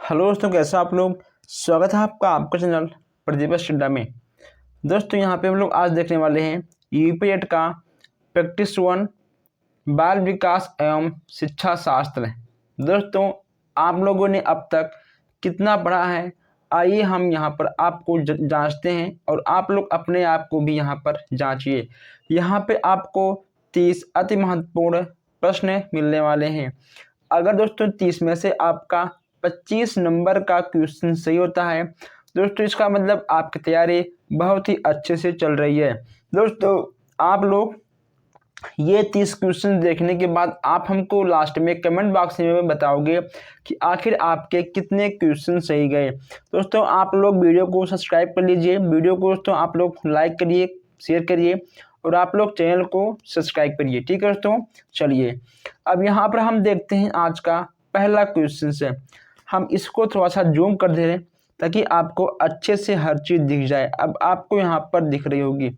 Hello दोस्तों, कैसे आप लोग। स्वागत है आपका आपका चैनल प्रतिभा अड्डा में। दोस्तों यहाँ पे हम लोग आज देखने वाले हैं यूपीएट का प्रैक्टिस 1 बाल विकास एवं शिक्षा शास्त्र। दोस्तों आप लोगों ने अब तक कितना पढ़ा है, आइए हम यहाँ पर आपको जांचते हैं और आप लोग अपने आप को भी यहाँ पर जांचिए। यहाँ पे आपको 30 अति महत्वपूर्ण प्रश्न मिलने वाले हैं। अगर दोस्तों 30 में से आपका 25 नंबर का क्वेश्चन सही होता है दोस्तों, इसका मतलब आपकी तैयारी बहुत ही अच्छे से चल रही है। दोस्तों आप लोग ये 30 क्वेश्चन देखने के बाद आप हमको लास्ट में कमेंट बॉक्स में बताओगे कि आखिर आपके कितने क्वेश्चन सही गए। दोस्तों आप लोग वीडियो को सब्सक्राइब कर लीजिए, वीडियो को दोस्तों आप लोग लाइक करिए, शेयर करिए और आप लोग चैनल को सब्सक्राइब करिए। ठीक है दोस्तों, चलिए अब यहाँ पर हम देखते हैं आज का पहला क्वेश्चन से। हम इसको थोड़ा सा जूम कर दे रहे हैं ताकि आपको अच्छे से हर चीज़ दिख जाए। अब आपको यहाँ पर दिख रही होगी।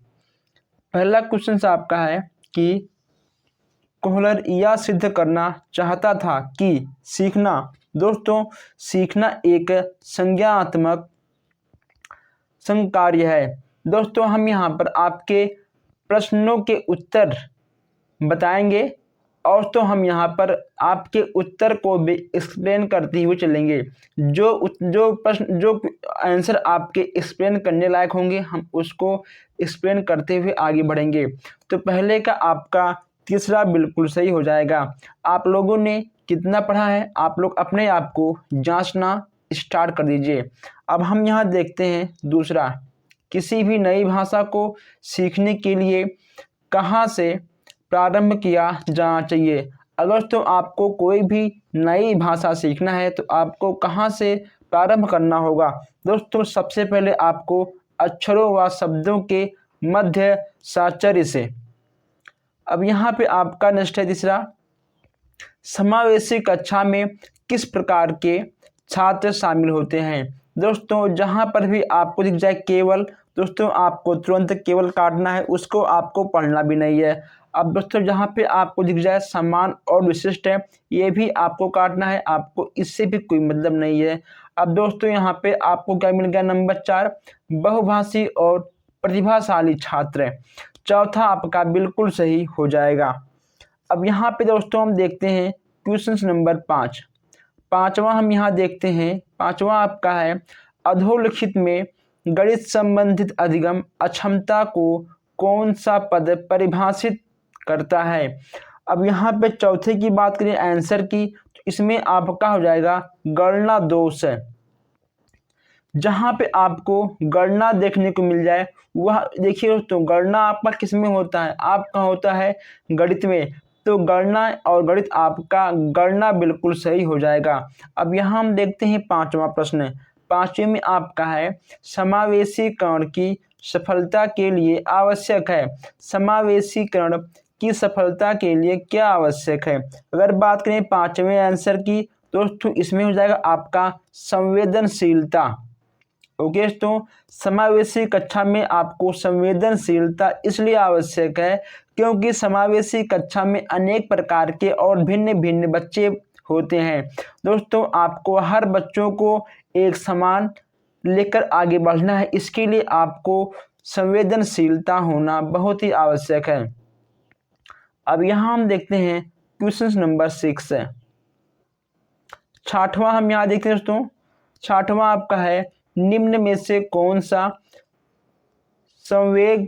पहला क्वेश्चन आपका है कि कोहलर यह सिद्ध करना चाहता था कि सीखना, दोस्तों सीखना एक संज्ञानात्मक संकार्य है। दोस्तों हम यहाँ पर आपके प्रश्नों के उत्तर बताएंगे और तो हम यहाँ पर आपके उत्तर को भी एक्सप्लेन करते हुए चलेंगे। जो प्रश्न जो आंसर आपके एक्सप्लेन करने लायक होंगे हम उसको एक्सप्लेन करते हुए आगे बढ़ेंगे। तो पहले का आपका तीसरा बिल्कुल सही हो जाएगा। आप लोगों ने कितना पढ़ा है आप लोग अपने आप को जांचना स्टार्ट कर दीजिए। अब हम यहाँ देखते हैं दूसरा, किसी भी नई भाषा को सीखने के लिए कहाँ से प्रारंभ किया जाना चाहिए। अगर तो आपको कोई भी नई भाषा सीखना है तो आपको कहाँ से प्रारंभ करना होगा। दोस्तों सबसे पहले आपको अक्षरों व शब्दों के मध्य साहचर्य से। अब यहाँ पे आपका नेक्स्ट है तीसरा, समावेशी कक्षा में किस प्रकार के छात्र शामिल होते हैं। दोस्तों जहाँ पर भी आपको दिख जाए केवल, दोस्तों आपको तुरंत केवल काटना है, उसको आपको पढ़ना भी नहीं है। अब दोस्तों जहाँ पे आपको दिख जाए समान और विशिष्ट है, ये भी आपको काटना है, आपको इससे भी कोई मतलब नहीं है। अब दोस्तों यहाँ पे आपको क्या मिल गया, नंबर 4 बहुभाषी और प्रतिभाशाली छात्र। चौथा आपका बिल्कुल सही हो जाएगा। अब यहाँ पे दोस्तों हम देखते हैं क्वेश्चन नंबर 5। पांचवा हम यहाँ देखते हैं, पांचवा आपका है अधोलिखित में गणित संबंधित अधिगम अक्षमता को कौन सा पद परिभाषित करता है। अब यहाँ पे चौथे की बात करें आंसर की, तो इसमें आपका हो जाएगा गणना दोष है। जहाँ पे आपको गणना देखने को मिल जाए वह देखिए दोस्तों, गणना आपका किस में होता है, आपका होता है गणित में। तो गणना और गणित आपका गणना बिल्कुल सही हो जाएगा। अब यहाँ हम देखते हैं पांचवा प्रश्न। पांचवें में आपका है समावेशीकरण की सफलता के लिए आवश्यक है। समावेशीकरण की सफलता के लिए क्या आवश्यक है। अगर बात करें पांचवें आंसर की दोस्तों, इसमें हो जाएगा आपका संवेदनशीलता। ओके तो समावेशी कक्षा में आपको संवेदनशीलता इसलिए आवश्यक है क्योंकि समावेशी कक्षा में अनेक प्रकार के और भिन्न भिन्न बच्चे होते हैं। दोस्तों आपको हर बच्चों को एक समान लेकर आगे बढ़ना है, इसके लिए आपको संवेदनशीलता होना बहुत ही आवश्यक है। अब यहाँ हम देखते हैं क्वेश्चन नंबर 6 है। छठवां हम यहाँ देखते हैं दोस्तों, छठवां आपका है निम्न में से कौन सा संवेग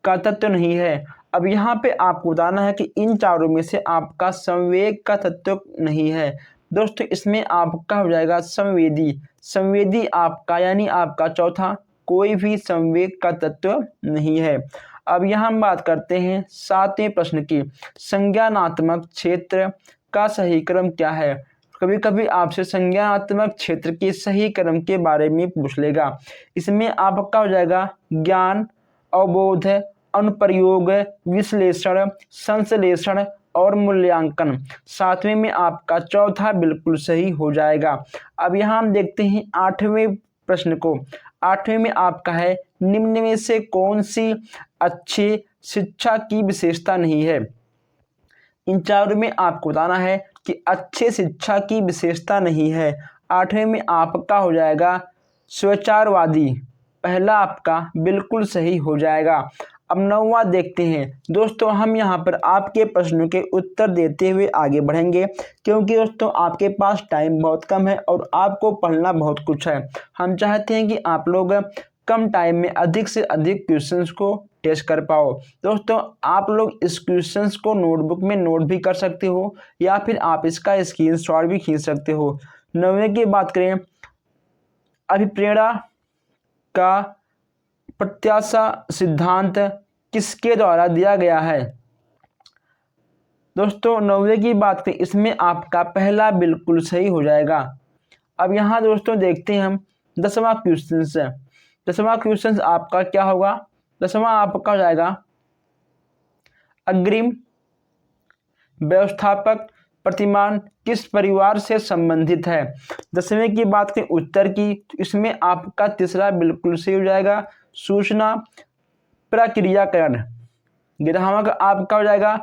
का तत्व नहीं है। अब यहाँ पे आपको बताना है कि इन चारों में से आपका संवेग का तत्व नहीं है। दोस्तों इसमें आपका हो जाएगा संवेदी। संवेदी आपका यानी आपका चौथा कोई भी संवेग का तत्व नहीं है। अब यहाँ हम बात करते हैं 7वें प्रश्न की, संज्ञानात्मक क्षेत्र का सही क्रम क्या है। कभी कभी आपसे संज्ञानात्मक क्षेत्र के सही क्रम के बारे में पूछ लेगा। इसमें आपका हो जाएगा ज्ञान, अवबोध, अनुप्रयोग, विश्लेषण, संश्लेषण और मूल्यांकन। 7वें में आपका चौथा बिल्कुल सही हो जाएगा। अब यहाँ हम देखते हैं 8वें प्रश्न को। 8वें में आपका है निम्न में से कौन सी अच्छी शिक्षा की विशेषता नहीं है। इन चारों में आपको बताना है कि अच्छे शिक्षा की विशेषता नहीं है। 8वें में आपका हो जाएगा स्वचारवादी। पहला आपका बिल्कुल सही हो जाएगा। अब 9वां देखते हैं दोस्तों। हम यहाँ पर आपके प्रश्नों के उत्तर देते हुए आगे बढ़ेंगे, क्योंकि दोस्तों आपके पास टाइम बहुत कम है और आपको पढ़ना बहुत कुछ है। हम चाहते हैं कि आप लोग कम टाइम में अधिक से अधिक क्वेश्चंस को टेस्ट कर पाओ। दोस्तों आप लोग इस क्वेश्चंस को नोटबुक में नोट भी कर सकते हो, या फिर आप इसका स्क्रीनशॉट भी खींच सकते हो। 9वें की बात करें, अभिप्रेरणा का प्रत्याशा सिद्धांत किसके द्वारा दिया गया है? दोस्तों 9वें की बात करें, इसमें आपका पहला बिल्कुल सही हो जाएगा। अब यहाँ दोस्तों देखते हैं हम 10वां क्वेश्चन से। 10वां क्वेश्चन आपका क्या होगा? 10वां आपका हो जाएगा अग्रिम व्यवस्थापक प्रतिमान किस परिवार से संबंधित है? 10वें की बात करें उत्तर की, तो इसमें आपका तीसरा बिल्कुल सही हो जाएगा सूचना प्रक्रियाकरण। 11वां का आपका हो जाएगा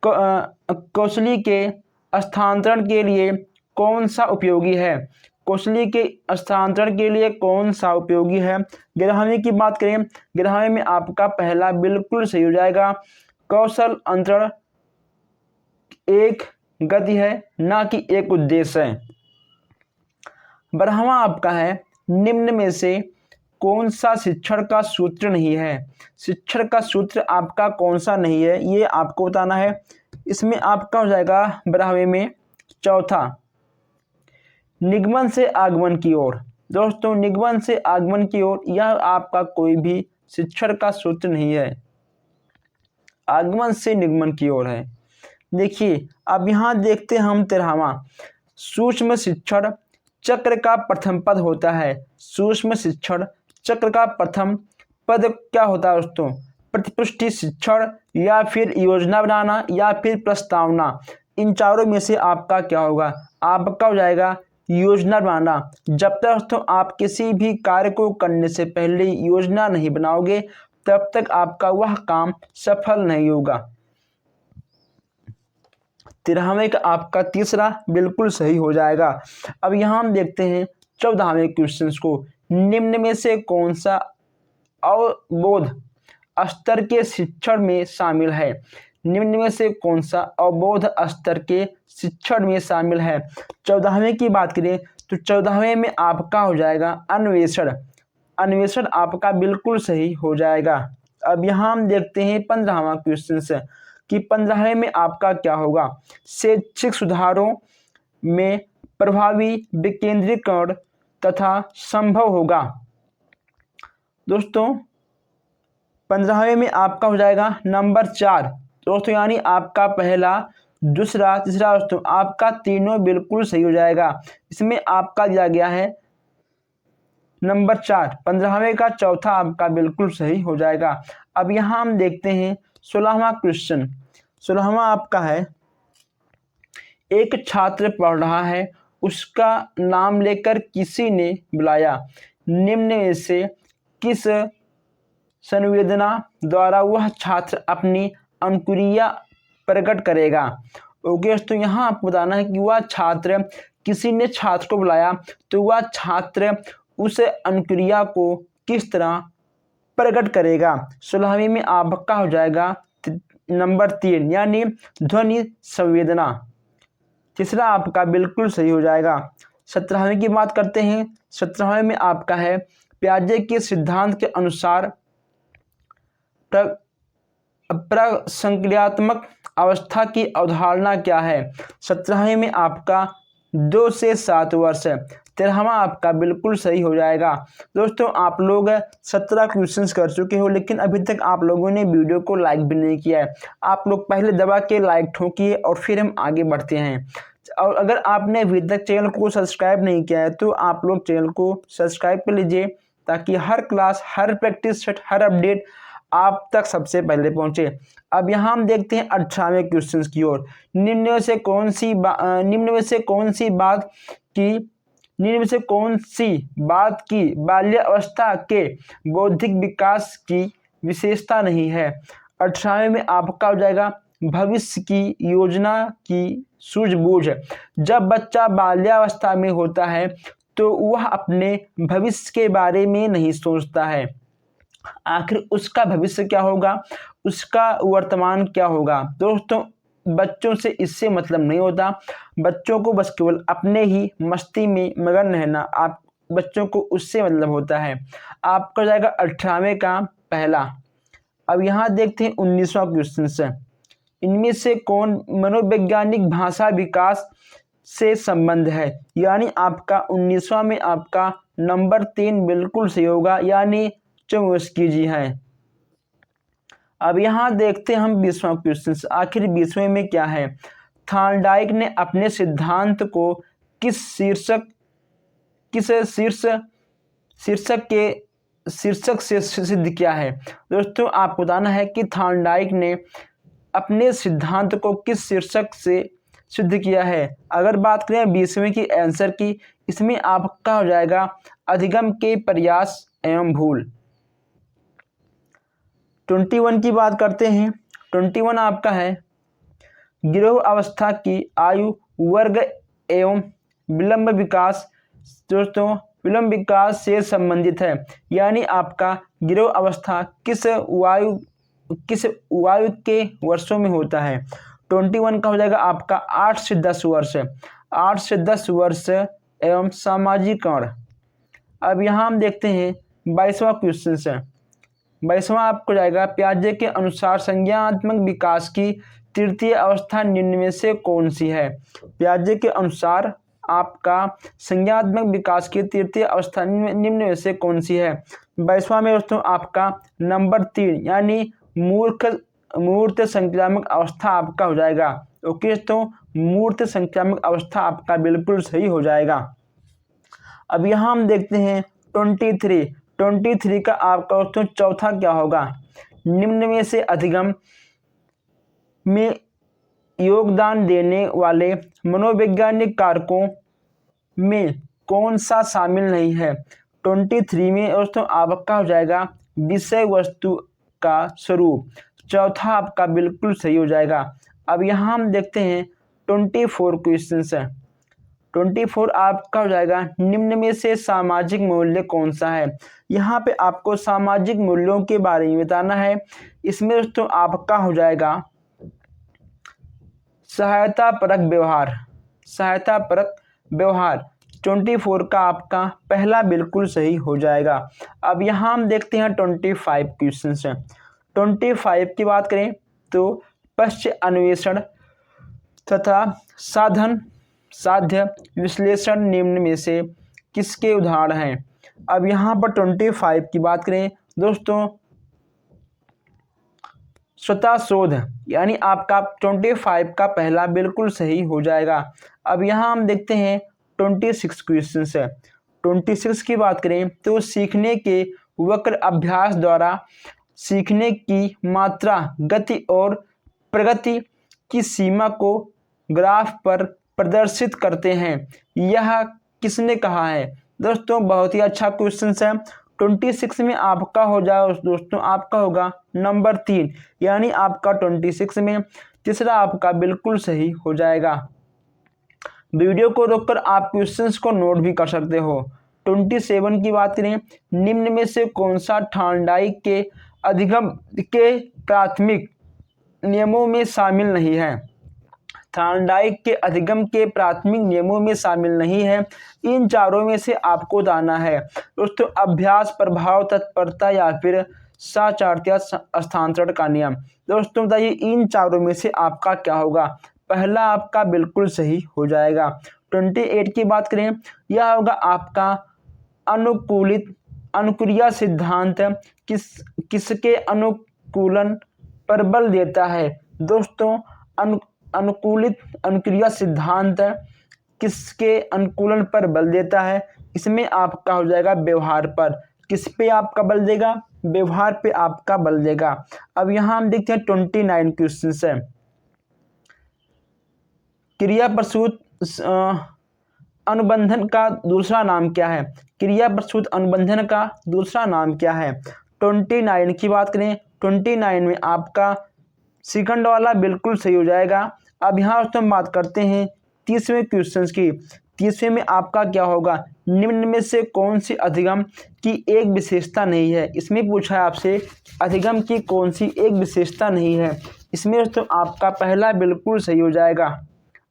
कौशली के स्थानांतरण के लिए कौन सा उपयोगी है? कौशली के स्थानांतरण के लिए कौन सा उपयोगी है? 11वें की बात करें, 11वें में आपका पहला बिल्कुल सही हो जाएगा कौशल अंतरण एक गति है, ना कि एक उद्देश्य है। 12वां आपका है निम्न में से कौन सा शिक्षण का सूत्र नहीं है? शिक्षण का सूत्र आपका कौन सा नहीं है, ये आपको बताना है। इसमें आपका हो जाएगा 12वें में चौथा निगमन से आगमन की ओर। दोस्तों निगमन से आगमन की ओर, यह आपका कोई भी शिक्षण का सूत्र नहीं है, आगमन से निगमन की ओर है। देखिए अब यहाँ देखते हैं हम 13वां सूक्ष्म शिक्षण चक्र का प्रथम पद होता है। सूक्ष्म शिक्षण चक्र का प्रथम पद क्या होता है दोस्तों? प्रतिपुष्टि शिक्षण, या फिर योजना बनाना, या फिर प्रस्तावना। इन चारों में से आपका क्या होगा? आपका हो जाएगा योजना बनाना। जब तक दोस्तों आप किसी भी कार्य को करने से पहले योजना नहीं बनाओगे, तब तक आपका वह काम सफल नहीं होगा। 13वें का आपका तीसरा बिल्कुल सही हो जाएगा। अब यहाँ हम देखते हैं 14वें क्वेश्चन को। निम्न में से कौन सा अवबोध स्तर के शिक्षण में शामिल है? निम्न में से कौन सा अवबोध स्तर के शिक्षण में शामिल है? 14वें की बात करें तो 14वें में आपका हो जाएगा अन्वेषण। अन्वेषण आपका बिल्कुल सही हो जाएगा। अब यहाँ हम देखते हैं 15वां क्वेश्चन से कि 15वें में आपका क्या होगा? शैक्षिक सुधारों में प्रभावी विकेंद्रीकरण तथा संभव होगा। दोस्तों 15वें में आपका हो जाएगा नंबर 4। दोस्तों यानी आपका पहला, दूसरा, तीसरा दोस्तों आपका तीनों बिल्कुल सही हो जाएगा। इसमें आपका दिया गया है नंबर 4। 15वें का चौथा आपका बिल्कुल सही हो जाएगा। अब यहाँ हम देखते हैं 16वां क्वेश्चन। 16वां आपका है एक छात्र पढ़ रहा है, उसका नाम लेकर किसी ने बुलाया। निम्न में से किस संवेदना द्वारा वह छात्र अपनी अनुक्रिया प्रकट करेगा? ओके दोस्तों यहाँ आपको बताना है कि वह छात्र, किसी ने छात्र को बुलाया तो वह छात्र उस अनुक्रिया को किस तरह प्रकट करेगा? 16वीं में आपका हो जाएगा नंबर 3 यानी ध्वनि संवेदना। तीसरा आपका बिल्कुल सही हो जाएगा। 17वीं की बात करते हैं। 17वें में आपका है पियाजे के सिद्धांत के अनुसार प्रसंक्रियात्मक अवस्था की अवधारणा क्या है? 17वें में आपका 2 से 7 वर्ष। 13वां आपका बिल्कुल सही हो जाएगा। दोस्तों आप लोग 17 क्वेश्चंस कर चुके हो, लेकिन अभी तक आप लोगों ने वीडियो को लाइक भी नहीं किया है। आप लोग पहले दबा के लाइक ठोकिए और फिर हम आगे बढ़ते हैं। और अगर आपने अभी तक चैनल को सब्सक्राइब नहीं किया है तो आप लोग चैनल को सब्सक्राइब कर लीजिए, ताकि हर क्लास, हर प्रैक्टिस सेट, हर अपडेट आप तक सबसे पहले पहुंचे। अब यहाँ हम देखते हैं 18वें क्वेश्चन की ओर। निम्न में से कौन सी बात की बाल्यावस्था के बौद्धिक विकास की विशेषता नहीं है? 18वें में आपका हो जाएगा भविष्य की योजना की सूझबूझ। जब बच्चा बाल्यावस्था में होता है तो वह अपने भविष्य के बारे में नहीं सोचता है। आखिर उसका भविष्य क्या होगा, उसका वर्तमान क्या होगा। दोस्तों, बच्चों से इससे मतलब नहीं होता। बच्चों को बस केवल अपने ही मस्ती में मगन रहना, आप बच्चों को उससे मतलब होता है। आपका जाएगा 18वें का पहला। अब यहाँ देखते हैं 19वां क्वेश्चन से। इनमें से कौन मनोवैज्ञानिक भाषा विकास से संबंध है। यानी आपका 19वां में आपका नंबर 3 बिल्कुल सही होगा, यानी चोम्स्की जी हैं। अब यहाँ देखते हैं हम 20वां क्वेश्चन। आखिर 20वें में क्या है। थॉर्नडाइक ने अपने सिद्धांत को किस शीर्षक से सिद्ध किया है। दोस्तों, आपको बताना है कि थॉर्नडाइक ने अपने सिद्धांत को किस शीर्षक से सिद्ध किया है। अगर बात करें 20वें की आंसर की, इसमें आपका हो जाएगा अधिगम के प्रयास एवं भूल। 21 की बात करते हैं। 21 आपका है गिरोह अवस्था की आयु वर्ग एवं विलंब विकास। दोस्तों, विलंब विकास से संबंधित है। यानी आपका गिरोह अवस्था किस वायु के वर्षों में होता है। 21 का हो जाएगा आपका 8 से 10 वर्ष। 8 से 10 वर्ष एवं सामाजिकरण। अब यहाँ हम देखते हैं 22वां क्वेश्चन से। 22वां आपको जाएगा पियाजे के अनुसार संज्ञानात्मक विकास की तृतीय अवस्था निम्न में से कौन सी है। पियाजे के अनुसार आपका संज्ञानात्मक विकास की तृतीय अवस्था निम्न में से कौन सी है। 22वां में दोस्तों आपका नंबर 3 यानी मूर्त संक्रामक अवस्था आपका हो जाएगा। ओके दोस्तों, मूर्त संक्रामक अवस्था आपका बिल्कुल सही हो जाएगा। अब यहाँ हम देखते हैं 23 का आपका दोस्तों चौथा क्या होगा। निम्न में से अधिगम में योगदान देने वाले मनोवैज्ञानिक कारकों में कौन सा शामिल नहीं है। 23 में दोस्तों आपका हो जाएगा विषय वस्तु का स्वरूप। चौथा आपका बिल्कुल सही हो जाएगा। अब यहाँ हम देखते हैं 24 क्वेश्चन है। 24 आपका हो जाएगा निम्न में से सामाजिक मूल्य कौन सा है। यहाँ पे आपको सामाजिक मूल्यों के बारे में बताना है। इसमें दोस्तों आपका हो जाएगा सहायता परक व्यवहार। 24 का आपका पहला बिल्कुल सही हो जाएगा। अब यहाँ हम देखते हैं 25 क्वेश्चन है। 25 की बात करें तो पश्च अन्वेषण तथा साध्य विश्लेषण निम्न में से किसके उदाहरण हैं। अब यहाँ पर 25 की बात करें दोस्तों स्वतः शोध, यानी आपका 25 का पहला बिल्कुल सही हो जाएगा। अब यहाँ हम देखते हैं 26 क्वेश्चन है। 26 की बात करें तो सीखने के वक्र अभ्यास द्वारा सीखने की मात्रा, गति और प्रगति की सीमा को ग्राफ पर प्रदर्शित करते हैं। यह किसने कहा है। दोस्तों, बहुत ही अच्छा क्वेश्चन है। 26 में आपका हो जाए दोस्तों आपका होगा नंबर 3, यानी आपका 26 में तीसरा आपका बिल्कुल सही हो जाएगा। वीडियो को रोककर आप क्वेश्चंस को नोट भी कर सकते हो। 27 की बात करें, निम्न में से कौन सा थॉर्नडाइक के अधिगम के प्राथमिक नियमों में शामिल नहीं है। थॉर्नडाइक के अधिगम के प्राथमिक नियमों में शामिल नहीं है। इन चारों में से आपको बताना है दोस्तों अभ्यास, प्रभाव, तत्परता या फिर साचार्य स्थानांतरण का नियम। दोस्तों बताइए इन चारों में से आपका क्या होगा। पहला आपका बिल्कुल सही हो जाएगा। 28 की बात करें, यह होगा आपका अनुक्रिया सिद्धांत किसके अनुकूलन पर बल देता है। दोस्तों अनुक्रिया सिद्धांत किसके अनुकूलन पर बल देता है। इसमें आपका हो जाएगा व्यवहार पर। किस पे आपका बल देगा, व्यवहार पे आपका बल देगा। अब यहाँ हम देखते हैं 29 क्वेश्चन है। क्रिया प्रसूत अनुबंधन का दूसरा नाम क्या है। क्रिया प्रसूत अनुबंधन का दूसरा नाम क्या है। 29 की बात करें, 29 में आपका सेकंड वाला बिल्कुल सही हो जाएगा। अब यहाँ दोस्तों बात करते हैं 30वें क्वेश्चन की। 30वें में आपका क्या होगा, निम्न में से कौन सी अधिगम की एक विशेषता नहीं है। इसमें पूछा है आपसे अधिगम की कौन सी एक विशेषता नहीं है। इसमें दोस्तों आपका पहला बिल्कुल सही हो जाएगा।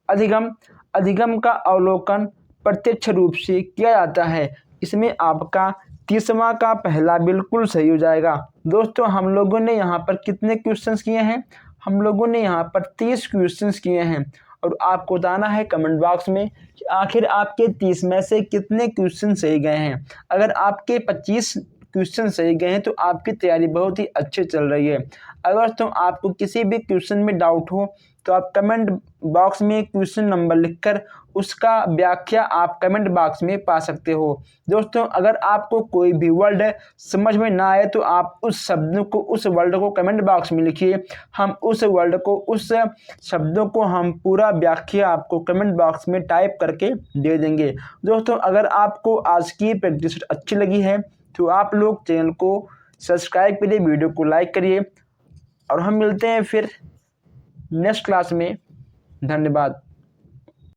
अधिगम का अवलोकन प्रत्यक्ष रूप से किया जाता है। इसमें आपका 30वां का पहला बिल्कुल सही हो जाएगा। दोस्तों हम लोगों ने यहाँ पर कितने क्वेश्चंस किए हैं, हम लोगों ने यहाँ पर 30 क्वेश्चंस किए हैं और आपको बताना है कमेंट बॉक्स में कि आखिर आपके 30 में से कितने क्वेश्चन सही गए हैं। अगर आपके 25 क्वेश्चन सही गए हैं तो आपकी तैयारी बहुत ही अच्छी चल रही है। अगर तो आपको किसी भी क्वेश्चन में डाउट हो तो आप कमेंट बॉक्स में क्वेश्चन नंबर लिखकर उसका व्याख्या आप कमेंट बॉक्स में पा सकते हो। दोस्तों अगर आपको कोई भी वर्ड समझ में ना आए तो आप उस वर्ड को कमेंट बॉक्स में लिखिए, हम उस शब्दों को हम पूरा व्याख्या आपको कमेंट बॉक्स में टाइप करके दे देंगे। दोस्तों अगर आपको आज की प्रैक्टिस अच्छी लगी है तो आप लोग चैनल को सब्सक्राइब करिए, वीडियो को लाइक करिए और हम मिलते हैं फिर नेक्स्ट क्लास में। धन्यवाद।